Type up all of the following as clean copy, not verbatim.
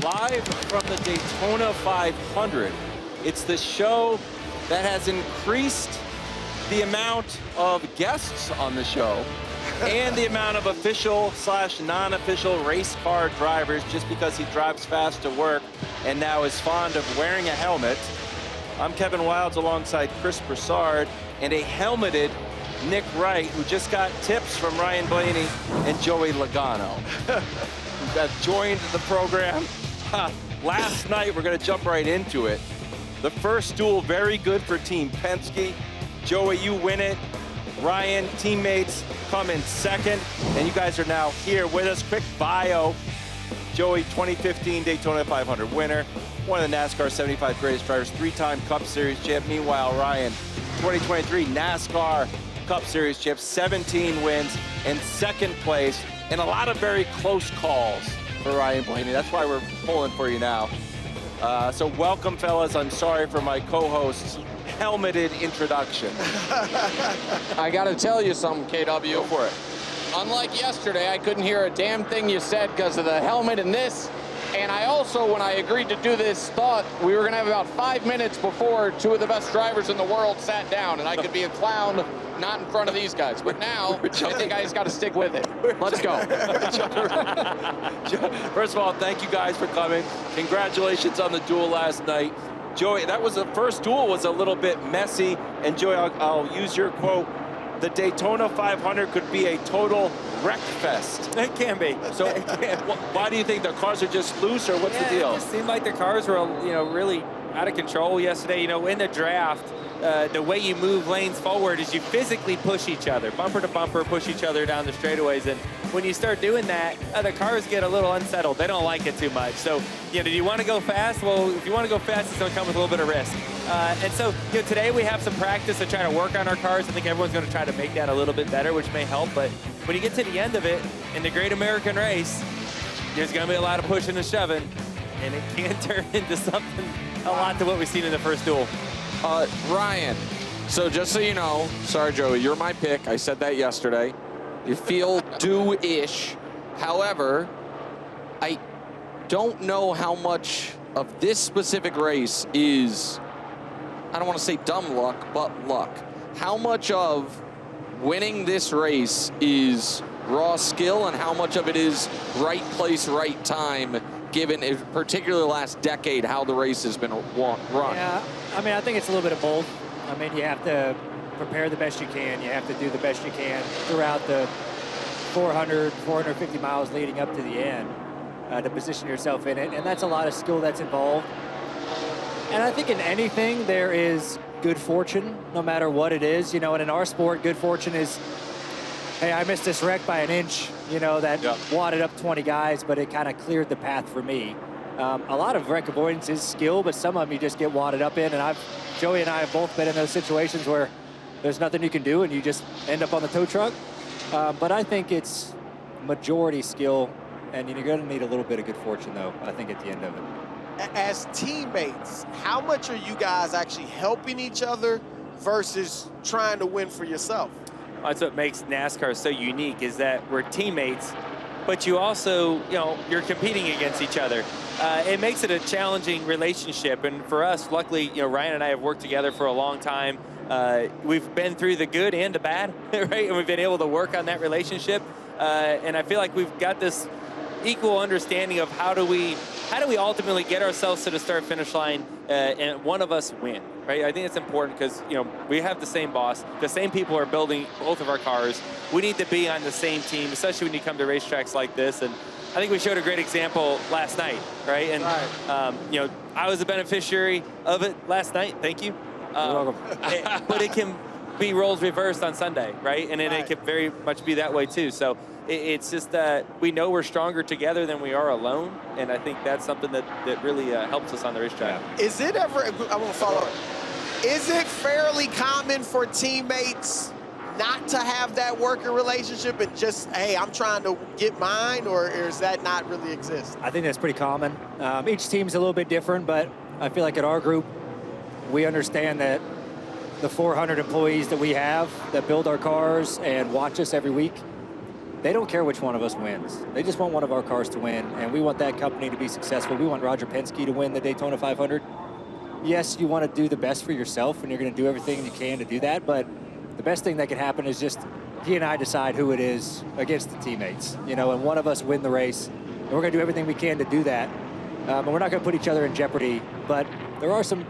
live from the Daytona 500. It's the show that has increased the amount of guests on the show and the amount of official / non-official race car drivers, just because he drives fast to work and now is fond of wearing a helmet. I'm Kevin Wilds alongside Chris Broussard and a helmeted Nick Wright, who just got tips from Ryan Blaney and Joey Logano, who have joined the program last night. We're going to jump right into it. The first duel, very good for Team Penske. Joey, you win it. Ryan, teammates come in second, and you guys are now here with us. Quick bio. Joey, 2015 Daytona 500 winner, one of the NASCAR 75 greatest drivers, 3-time Cup Series champ. Meanwhile, Ryan, 2023 NASCAR Cup Series champ, 17 wins and second place, and a lot of very close calls for Ryan Blaney. That's why we're pulling for you now. So welcome, fellas. I'm sorry for my co-host's helmeted introduction. I got to tell you something, KW. Go for it. Unlike yesterday, I couldn't hear a damn thing you said because of the helmet and this. And I also, when I agreed to do this, thought we were going to have about 5 minutes before two of the best drivers in the world sat down, and I could be a clown not in front of these guys. But now, I think I just got to stick with it. Let's go. First of all, thank you guys for coming. Congratulations on the duel last night. Joey, that was the first duel was a little bit messy. And Joey, I'll use your quote. The Daytona 500 could be a total wreck fest. It can be. So why do you think the cars are just loose, or what's the deal? It just seemed like the cars were, really out of control yesterday. In the draft, the way you move lanes forward is you physically push each other, bumper to bumper, push each other down the straightaways. And when you start doing that, the cars get a little unsettled. They don't like it too much. So, do you want to go fast? Well, if you want to go fast, it's going to come with a little bit of risk. And so, today we have some practice to try to work on our cars. I think everyone's going to try to make that a little bit better, which may help. But when you get to the end of it, in the Great American Race, there's going to be a lot of pushing and shoving, and it can turn into something a lot to what we've seen in the first duel. Ryan, so just so you know, sorry, Joey, you're my pick. I said that yesterday. You feel due-ish. However, I don't know how much of this specific race is, I don't want to say dumb luck, but luck. How much of winning this race is raw skill, and how much of it is right place, right time, given, particularly the last decade, how the race has been run? Yeah, I think it's a little bit of both. You have to prepare the best you can. You have to do the best you can throughout the 400, 450 miles leading up to the end to position yourself in it. And that's a lot of skill that's involved. And I think in anything, there is good fortune, no matter what it is. And in our sport, good fortune is, hey, I missed this wreck by an inch, that wadded up 20 guys, but it kind of cleared the path for me. A lot of wreck avoidance is skill, but some of them you just get wadded up in. And Joey and I have both been in those situations where there's nothing you can do and you just end up on the tow truck. But I think it's majority skill, and you're going to need a little bit of good fortune, though, I think, at the end of it. As teammates, how much are you guys actually helping each other versus trying to win for yourself? That's what makes NASCAR so unique, is that we're teammates, but you also, you're competing against each other. It makes it a challenging relationship, and for us, luckily, Ryan and I have worked together for a long time. We've been through the good and the bad, right? And we've been able to work on that relationship. And I feel like we've got this equal understanding of how do we ultimately get ourselves to the start-finish line and one of us win, right? I think it's important because, we have the same boss. The same people are building both of our cars. We need to be on the same team, especially when you come to racetracks like this. And I think we showed a great example last night, right? And, I was a beneficiary of it last night. Thank you. You're welcome. But it can be roles reversed on Sunday, right? And then it can very much be that way too. So it's just that we know we're stronger together than we are alone, and I think that's something that really helps us on the racetrack. Yeah. Is it ever, I want to follow up, is it fairly common for teammates not to have that working relationship and just, hey, I'm trying to get mine, or does that not really exist? I think that's pretty common. Each team's a little bit different, but I feel like at our group, we understand that the 400 employees that we have that build our cars and watch us every week, they don't care which one of us wins. They just want one of our cars to win, and we want that company to be successful. We want Roger Penske to win the Daytona 500. Yes, you want to do the best for yourself, and you're going to do everything you can to do that, but the best thing that can happen is just he and I decide who it is against the teammates, you know, and one of us win the race, and we're going to do everything we can to do that. And we're not going to put each other in jeopardy, but there are some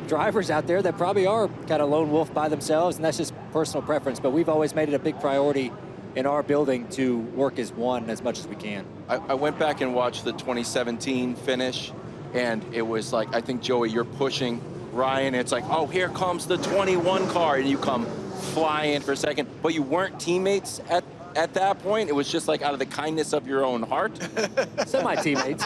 drivers out there that probably are kind of lone wolf by themselves, and that's just personal preference, but we've always made it a big priority in our building to work as one as much as we can. I went back and watched the 2017 finish, and it was like, I think, Joey, you're pushing Ryan. It's like, oh, here comes the 21 car, and you come flying for a second. But you weren't teammates at that point. It was just like out of the kindness of your own heart. Semi-teammates.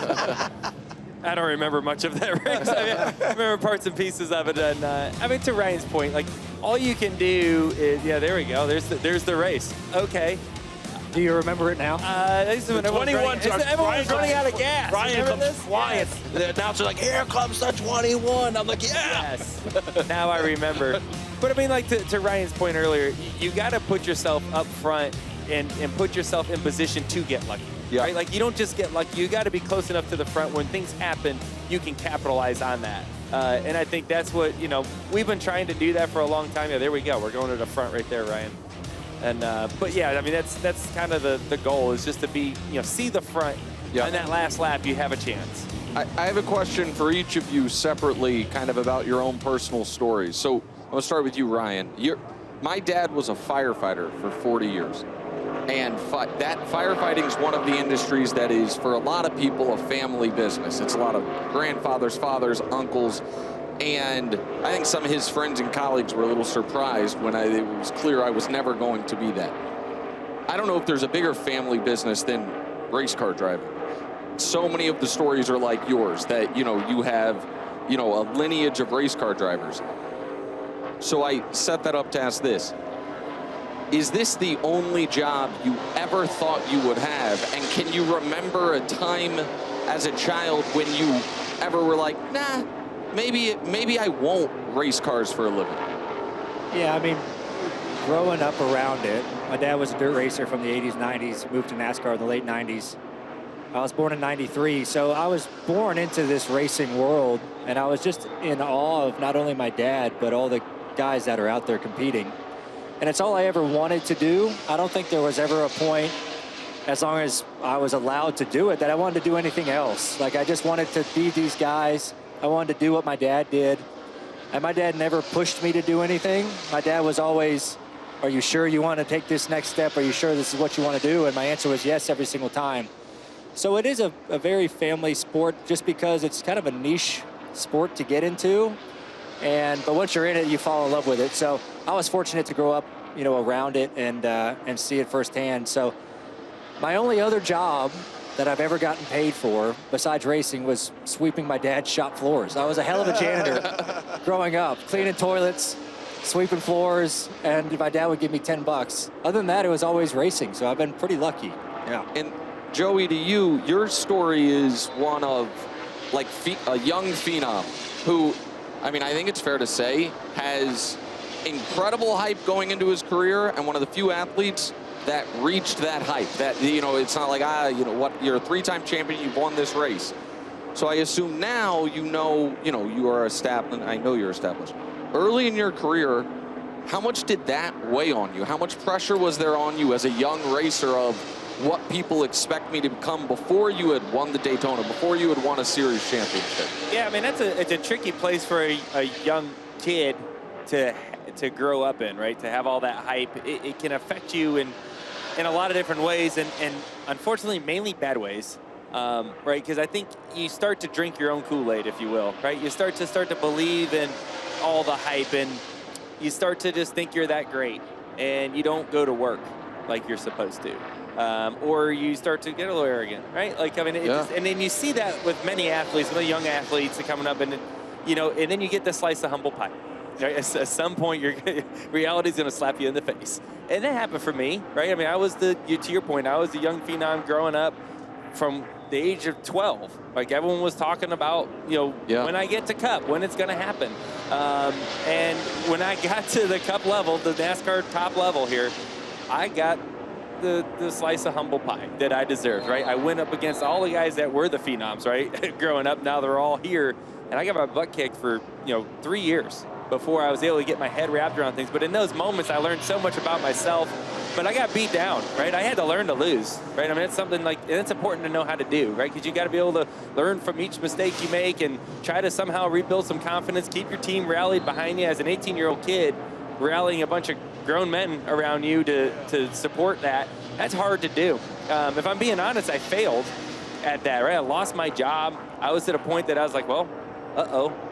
I don't remember much of that race. I remember parts and pieces of it. And I mean, to Ryan's point, like, all you can do is, yeah, there we go. There's the race. Okay. Do you remember it now? This is when everyone's running out of gas. Ryan comes flying. The announcer's like, here comes the 21. I'm like, yeah. Yes. Now I remember. But I mean, like, to Ryan's point earlier, you got to put yourself up front and put yourself in position to get lucky. Yeah. Right? Like, you don't just get lucky. You got to be close enough to the front when things happen, you can capitalize on that. And I think that's what, you know, we've been trying to do that for a long time. Yeah, there we go. We're going to the front right there, Ryan. And but yeah, I mean, that's kind of the goal, is just to be, you know, see the front. Yeah. On that last lap, you have a chance. I have a question for each of you separately, kind of about your own personal stories. So I'm gonna start with you, Ryan. My dad was a firefighter for 40 years. And that firefighting is one of the industries that is, for a lot of people, a family business. It's a lot of grandfathers, fathers, uncles. And I think some of his friends and colleagues were a little surprised when it was clear I was never going to be that. I don't know if there's a bigger family business than race car driving. So many of the stories are like yours, that, you know, you have, you know, a lineage of race car drivers. So I set that up to ask this. Is this the only job you ever thought you would have? And can you remember a time as a child when you ever were like, nah, maybe I won't race cars for a living? Yeah, I mean, growing up around it, my dad was a dirt racer from the 80s, 90s, moved to NASCAR in the late 90s. I was born in 93, so I was born into this racing world, and I was just in awe of not only my dad, but all the guys that are out there competing. And it's all I ever wanted to do. I don't think there was ever a point, as long as I was allowed to do it, that I wanted to do anything else. Like, I just wanted to be these guys. I wanted to do what my dad did. And my dad never pushed me to do anything. My dad was always, are you sure you want to take this next step? Are you sure this is what you want to do? And my answer was yes every single time. So it is a very family sport, just because it's kind of a niche sport to get into. But once you're in it, you fall in love with it. So I was fortunate to grow up, you know, around it and see it firsthand. So my only other job that I've ever gotten paid for, besides racing, was sweeping my dad's shop floors. I was a hell of a janitor growing up, cleaning toilets, sweeping floors, and my dad would give me $10. Other than that, it was always racing. So I've been pretty lucky. Yeah. And Joey, to you, your story is one of, like, a young phenom who, I mean, I think it's fair to say, has incredible hype going into his career, and one of the few athletes that reached that hype. That, you know, it's not like, you know what, you're a three-time champion, you've won this race. So I assume now you are established. I know you're established. Early in your career, how much did that weigh on you? How much pressure was there on you as a young racer of what people expect me to become before you had won the Daytona, before you had won a series championship? Yeah, I mean, it's a tricky place for a young kid to grow up in, right? To have all that hype. It can affect you in a lot of different ways, and unfortunately, mainly bad ways, right? Because I think you start to drink your own Kool-Aid, if you will, right? You start to believe in all the hype, and you start to just think you're that great, and you don't go to work like you're supposed to. Or you start to get a little arrogant, right? Like, I mean, and then you see that with many athletes, with young athletes that coming up, and, you know, and then you get the slice of humble pie. Right? At some point, reality's going to slap you in the face. And that happened for me, right? I mean, I was to your point, I was the young phenom growing up from the age of 12. Like, everyone was talking about, you know, when I get to Cup, when it's going to happen. And when I got to the Cup level, the NASCAR top level here, I got the slice of humble pie that I deserved, right? I went up against all the guys that were the phenoms, right? Growing up, now they're all here. And I got my butt kicked for, 3 years before I was able to get my head wrapped around things. But in those moments, I learned so much about myself. But I got beat down, right? I had to learn to lose, right? I mean, it's something and it's important to know how to do, right? Because you got to be able to learn from each mistake you make and try to somehow rebuild some confidence, keep your team rallied behind you as an 18-year-old kid, rallying a bunch of grown men around you to support that. That's hard to do. If I'm being honest, I failed at that, right? I lost my job. I was at a point that I was like, well,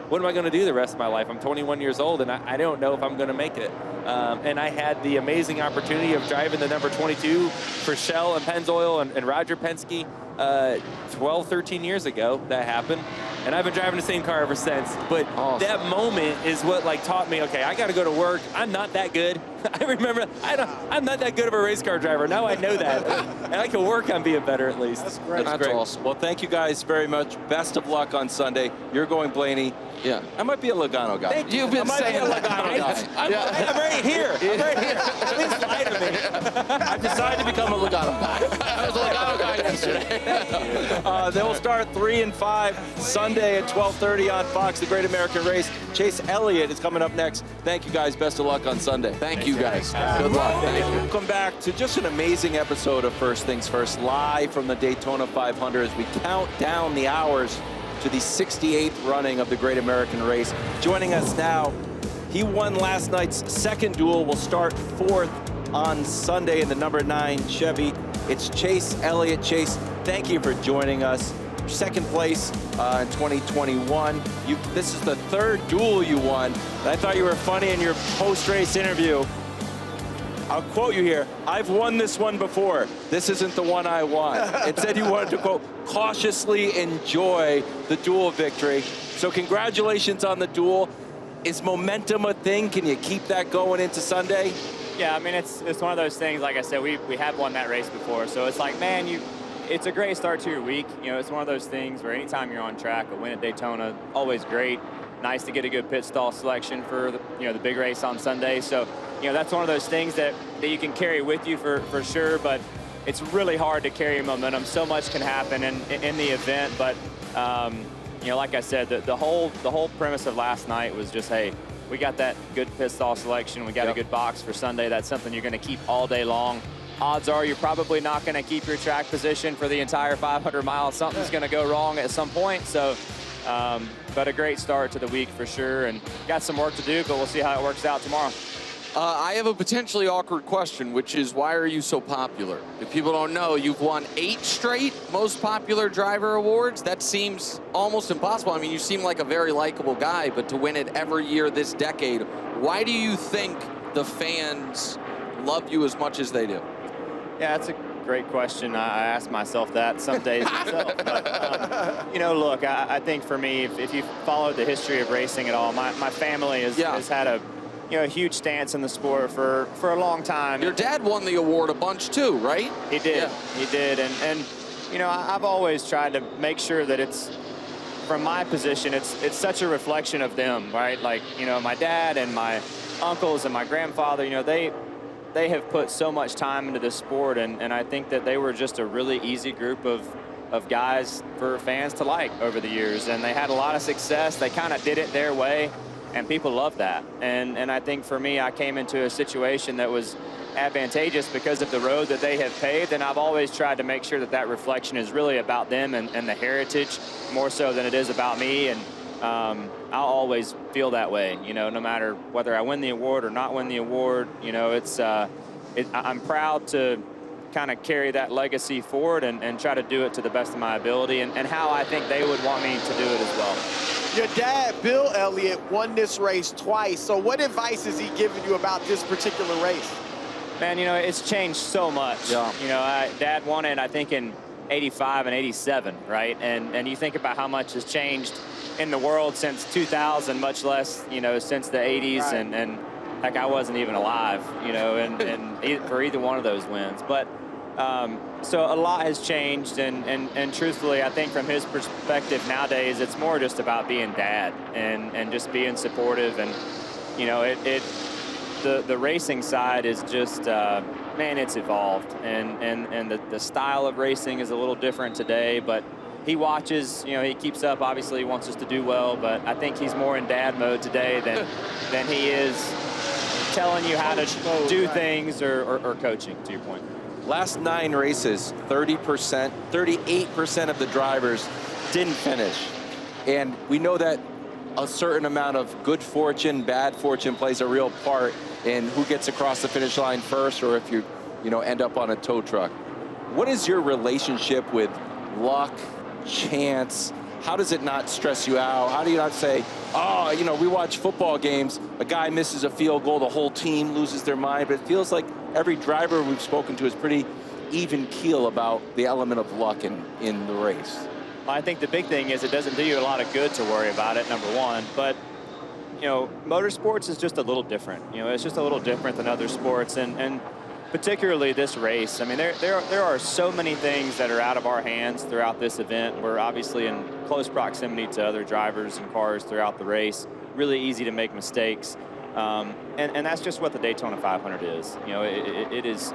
what am I going to do the rest of my life? I'm 21 years old, and I don't know if I'm going to make it. And I had the amazing opportunity of driving the number 22 for Shell and Pennzoil and Roger Penske 12, 13 years ago. That happened. And I've been driving the same car ever since. But that moment is what taught me, okay, I got to go to work. I'm not that good. I remember I'm not that good of a race car driver. Now I know that. And I can work on being better at least. That's great. That's awesome. Well, thank you guys very much. Best of luck on Sunday. You're going Blaney. Yeah. I might be a Logano guy. You've been saying a Logano guy. I'm right here. I'm right here. Please lie to me. I've decided to become a Logano guy. I was a Logano guy yesterday. They will start 3 and 5 Sunday at 12:30 on Fox, the Great American Race. Chase Elliott is coming up next. Thank you guys. Best of luck on Sunday. Thank you, guys. Good luck. Thank you. Welcome back to just an amazing episode of First Things First, live from the Daytona 500 as we count down the hours to the 68th running of the Great American Race. Joining us now, he won last night's second duel, will start 4th on Sunday in the number 9 Chevy. It's Chase Elliott. Chase, thank you for joining us. Second place in 2021. This is the 3rd duel you won. And I thought you were funny in your post-race interview. I'll quote you here. I've won this one before. This isn't the one I won. It said you wanted to, quote, cautiously enjoy the duel victory. So congratulations on the duel. Is momentum a thing? Can you keep that going into Sunday? Yeah, I mean, it's one of those things, like I said, we have won that race before. So it's like, man, it's a great start to your week. It's one of those things where anytime you're on track, a win at Daytona, always great. Nice to get a good pit stall selection for the big race on Sunday. So, that's one of those things that you can carry with you for sure, but it's really hard to carry momentum. So much can happen in the event, but like I said, the whole premise of last night was just, hey, we got that good pit stall selection, we got a good box for Sunday. That's something you're going to keep all day long. Odds are you're probably not going to keep your track position for the entire 500 miles. Something's going to go wrong at some point. So, but a great start to the week for sure, and got some work to do, but we'll see how it works out tomorrow. I have a potentially awkward question, which is, why are you so popular? If people don't know, you've won 8 straight most popular driver awards. That seems almost impossible. I mean, you seem like a very likable guy, but to win it every year this decade, why do you think the fans love you as much as they do? Yeah, that's a great question. I ask myself that some days myself. But, look, I think for me, if you followed the history of racing at all, my family has had a huge stance in the sport for a long time. Your dad won the award a bunch too, right? He did. Yeah. He did. And I've always tried to make sure that it's, from my position, it's such a reflection of them, right? Like, my dad and my uncles and my grandfather, they have put so much time into this sport, and I think that they were just a really easy group of guys for fans to like over the years, and they had a lot of success. They kind of did it their way, and people loved that. And I think for me, I came into a situation that was advantageous because of the road that they have paved, and I've always tried to make sure that reflection is really about them and the heritage more so than it is about me. And I'll always feel that way, no matter whether I win the award or not win the award. I'm proud to kind of carry that legacy forward and try to do it to the best of my ability and how I think they would want me to do it as well. Your dad, Bill Elliott, won this race twice. So what advice has he given you about this particular race? Man, it's changed so much. Yeah. Dad won it, I think, in 85 and 87, right? And you think about how much has changed in the world since 2000, much less, since the 80s. Right. And heck, I wasn't even alive, and for either one of those wins. But so a lot has changed, and truthfully, I think from his perspective nowadays, it's more just about being dad and just being supportive. And, the racing side is just, man, it's evolved, and the style of racing is a little different today, but he watches, he keeps up. Obviously, he wants us to do well, but I think he's more in dad mode today than he is telling you how to do things or coaching, to your point. Last 9 races, 30%, 38% of the drivers didn't finish. And we know that a certain amount of good fortune, bad fortune plays a real part in who gets across the finish line first, or if you end up on a tow truck. What is your relationship with luck, chance? How does it not stress you out? How do you not say, oh, we watch football games, a guy misses a field goal, the whole team loses their mind, but it feels like every driver we've spoken to is pretty even keel about the element of luck in the race. I think the big thing is it doesn't do you a lot of good to worry about it, number one, but motorsports is just a little different. It's just a little different than other sports, and particularly this race. I mean, there are so many things that are out of our hands throughout this event. We're obviously in close proximity to other drivers and cars throughout the race. Really easy to make mistakes, and that's just what the Daytona 500 is. It is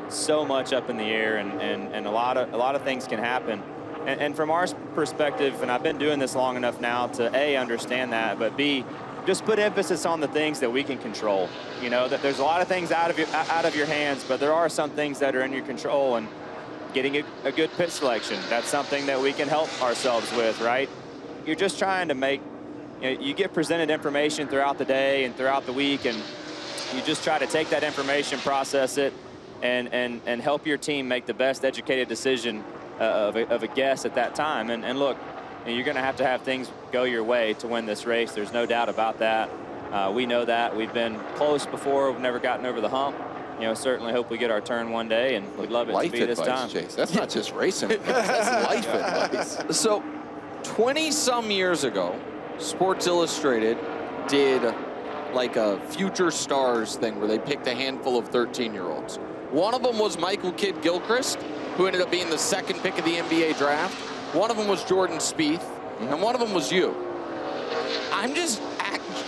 so much up in the air, and a lot of things can happen. And from our perspective, and I've been doing this long enough now to A, understand that, but B, just put emphasis on the things that we can control. That there's a lot of things out of your hands, but there are some things that are in your control, and getting a good pit selection, that's something that we can help ourselves with, right? You're just trying to make, you get presented information throughout the day and throughout the week, and you just try to take that information, process it, and help your team make the best educated decision of a guess at that time. And look, you're going to have things go your way to win this race. There's no doubt about that. We know that. We've been close before. We've never gotten over the hump. Certainly hope we get our turn one day, and we'd love it to be this time. Chase. That's not just racing. That's life advice. So 20-some years ago, Sports Illustrated did like a Future Stars thing where they picked a handful of 13-year-olds. One of them was Michael Kidd-Gilchrist, who ended up being the 2nd pick of the NBA draft. One of them was Jordan Spieth, and one of them was you. I'm just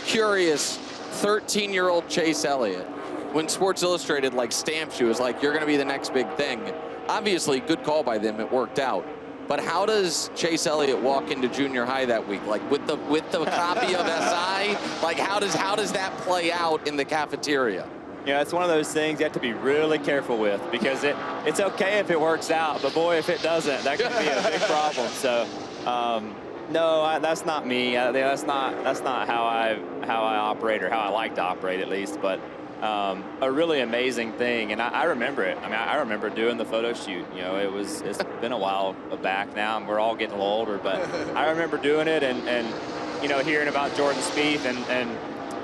curious, 13-year-old Chase Elliott, when Sports Illustrated stamps you as you're going to be the next big thing. Obviously, good call by them. It worked out. But how does Chase Elliott walk into junior high that week? With the copy of SI? How does that play out in the cafeteria? It's one of those things you have to be really careful with, because it's okay if it works out, but boy, if it doesn't, that could be a big problem. So, no, that's not me. That's not how I operate, or how I like to operate, at least. But a really amazing thing, and I remember it. I mean, I remember doing the photo shoot. It's been a while back now, and we're all getting a little older. But I remember doing it, and hearing about Jordan Spieth, and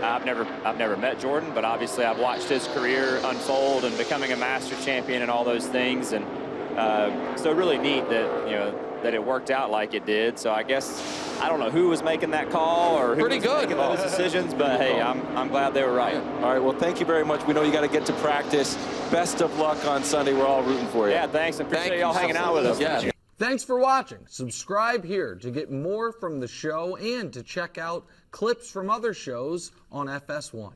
I've never met Jordan, but obviously I've watched his career unfold and becoming a master champion and all those things, and so really neat that it worked out like it did. So I guess I don't know who was making that call or who was making those decisions, but hey, I'm glad they were right. All right, well, thank you very much. We know you got to get to practice. Best of luck on Sunday. We're all rooting for you. Yeah, thanks. I appreciate y'all hanging out with us. Yeah. Thanks for watching. Subscribe here to get more from the show and to check out clips from other shows on FS1.